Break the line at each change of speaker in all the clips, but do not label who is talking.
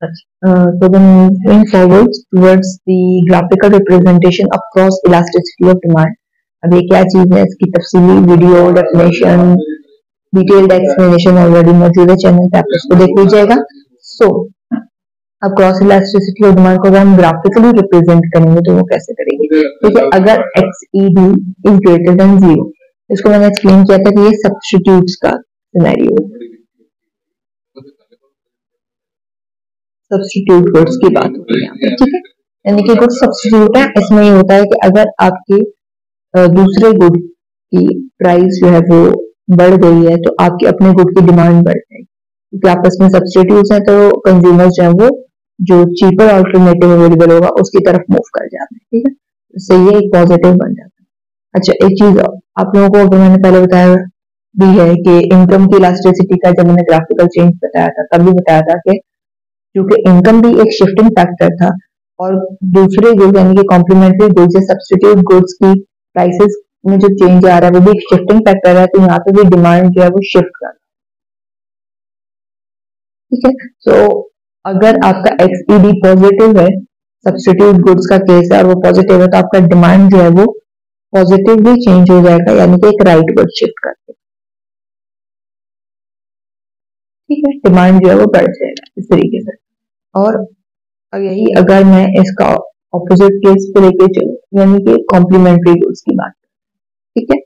So then moving forward towards the graphical representation across elasticity of demand. अब ये क्या चीज है, इसकी तफसीली video definition detailed explanation already मौजूद है चैनल पे, आप इसको देख लीजिएगा। सो अब क्रॉस इलास्टिसिटी ऑफ डिमांड को अगर हम ग्राफिकली रिप्रेजेंट करेंगे तो वो कैसे करेंगे? देखिए, अगर x E D is greater than zero, इसको मैंने एक्सप्लेन किया था कि ये सब्स्टिट्यूट्स का सिनेरियो, सब्स्टिट्यूट गुड्स की बात हो रही है यहाँ पे, ठीक है। यानी कि गुड सब्स्टिट्यूट है, इसमें ये होता है कि अगर आपके दूसरे गुड की प्राइस जो है वो बढ़ गई है तो आपकी अपने गुड की डिमांड बढ़ जाएगी, क्योंकि आपस में सब्स्टिट्यूट्स हैं तो कंज्यूमर्स जो है वो जो चीपर अल्टरनेटिव अवेलेबल होगा उसकी तरफ मूव कर जाते हैं, ठीक है। इससे ये एक पॉजिटिव बन जाता है। अच्छा, एक चीज आप लोगों को मैंने पहले बताया भी है कि इनकम की इलास्टिसिटी का जब मैंने ग्राफिकल चेंज बताया था तब भी बताया था कि क्योंकि इनकम भी एक शिफ्टिंग फैक्टर था और दूसरे गुड्स यानी कि कॉम्प्लीमेंट्री गुड्स या सब्स्टिट्यूट गुड्स की प्राइसेस में जो चेंज आ रहा है वो भी एक शिफ्टिंग फैक्टर है, तो यहाँ पे भी डिमांड जो है वो शिफ्ट कर, ठीक है। सो अगर आपका एक्सईडी पॉजिटिव है, सब्स्टिट्यूट गुड्स का केस है और वो पॉजिटिव है, तो आपका डिमांड जो है वो पॉजिटिव भी चेंज हो जाएगा, यानी कि एक राइट वर्ड शिफ्ट करके, ठीक है, डिमांड जो है वो बढ़ जाएगा इस तरीके से। और यही अगर मैं इसका ऑपोजिट केस पे लेके चलूं, यानी कि कॉम्प्लीमेंट्री गुड्स की बात, ठीक है,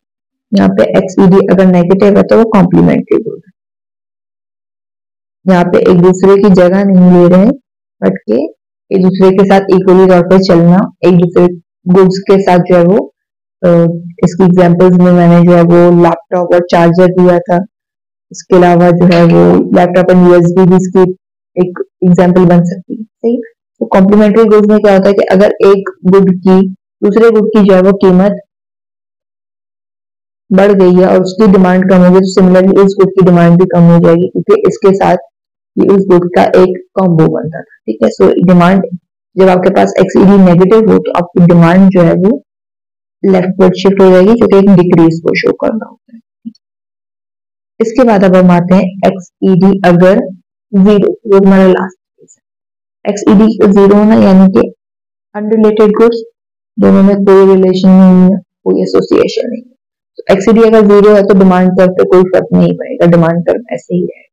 यहाँ पे एक्सईडी अगर नेगेटिव है तो वो कॉम्प्लीमेंट्री गुड है, यहाँ पे एक दूसरे की जगह नहीं ले रहे हैं बट के एक दूसरे के साथ इक्वली तौर पर चलना, एक दूसरे गुड्स के साथ जो है वो इसकी एग्जांपल्स में मैंने जो है वो लैपटॉप और चार्जर दिया था, इसके अलावा जो है वो लैपटॉप एंड यूएसबी भी इसकी एक एग्जांपल बन सकती है, सही। तो कॉम्प्लीमेंट्री गुड्स में क्या होता है कि अगर एक गुड की दूसरे गुड की जो है वो कीमत बढ़ गई है और उसकी डिमांड कम हो गई, तो सिमिलरली इस गुड की डिमांड भी कम हो जाएगी, क्योंकि इसके साथ ये उस गुड का एक कॉम्बो बनता था, ठीक है। सो डिमांड जब आपके पास एक्सईडी नेगेटिव हो तो आपकी डिमांड जो है वो लेफ्टवर्ड शिफ्ट हो जाएगी, जो कि एक डिक्रीज को शो कर रहा होता है। इसके बाद अब हम आते हैं एक्सईडी अगर जीरो, वो हमारा लास्ट केस है। एक्सईडी जीरो होना यानी कि अनरिलेटेड गुड्स, दोनों में कोई रिलेशन नहीं है, कोई एसोसिएशन नहीं है। तो एक्सईडी अगर जीरो है तो डिमांड कर्व पे कोई फर्क नहीं पड़ेगा, डिमांड कर्व ऐसे ही रहेगा,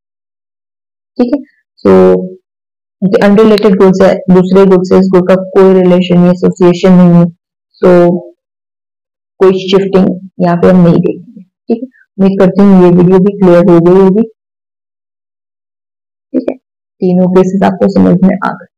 ठीक है। सो अनरिलेटेड गुड्स है, दूसरे गुड से इस गुड का कोई रिलेशन नहीं, एसोसिएशन नहीं है, सो कोई शिफ्टिंग यहाँ पे हम नहीं देखेंगे, ठीक है। उम्मीद करती हूँ ये वीडियो भी क्लियर हो गई होगी, ठीक है, तीनों केसेस आपको समझ में आ गए।